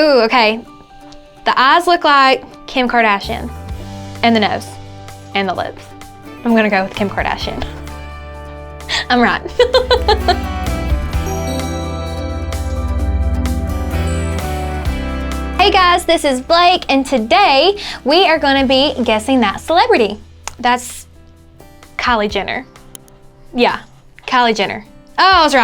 Ooh, okay. The eyes look like Kim Kardashian. And the nose. And the lips. I'm gonna go with Kim Kardashian. I'm right. Hey guys, this is Blake, and today we are gonna be guessing that celebrity. That's Kylie Jenner. Yeah, Kylie Jenner. Oh, I was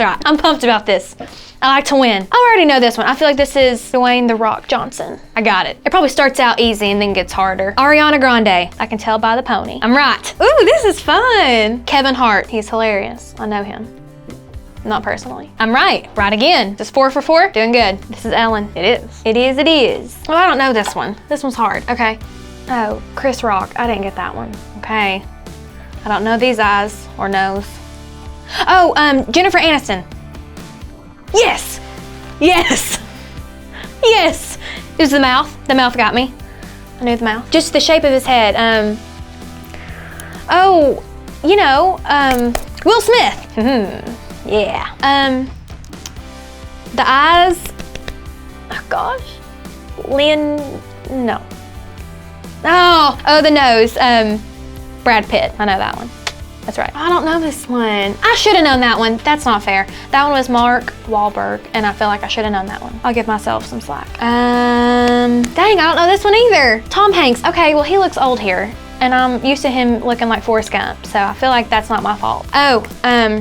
right. I'm pumped about this. I like to win. I already know this one. I feel like this is Dwayne "The Rock" Johnson. I got it. It probably starts out easy and then gets harder. Ariana Grande. I can tell by the pony. I'm right. Ooh, this is fun. Kevin Hart. He's hilarious. I know him. Not personally. I'm right. Right again. This is 4 for 4. Doing good. This is Ellen. It is. It is. Oh, I don't know this one. This one's hard. Okay. Oh, Chris Rock. I didn't get that one. Okay. I don't know these eyes or nose. Oh, Jennifer Aniston. Yes! Yes! Yes! It was the mouth. The mouth got me. I knew the mouth. Just the shape of his head. Oh, you know, Will Smith. Yeah. The eyes. Oh gosh. No. Oh, the nose. Brad Pitt. I know that one. That's right. I don't know this one. I should have known that one. That's not fair. That one was Mark Wahlberg, and I feel like I should have known that one. I'll give myself some slack. Dang, I don't know this one either. Tom Hanks. Okay, well, he looks old here, and I'm used to him looking like Forrest Gump, so I feel like that's not my fault. Oh,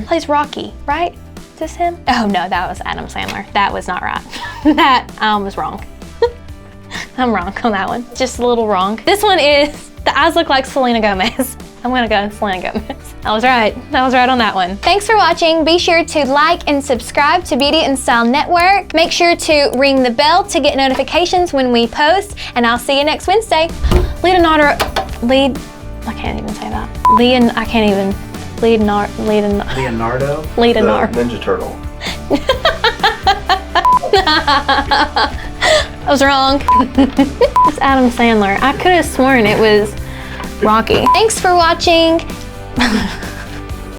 plays Rocky, right? Is this him? Oh no, that was Adam Sandler. That was not right. That was wrong. I'm wrong on that one. Just a little wrong. This one is, the eyes look like Selena Gomez. I'm gonna go with Selena Gomez. I was right on that one. Thanks for watching. Be sure to like and subscribe to Beauty and Style Network. Make sure to ring the bell to get notifications when we post, and I'll see you next Wednesday. I can't even say that. Leonardo. Ninja Turtle. I was wrong. It's Adam Sandler. I could have sworn it was Rocky. Thanks for watching.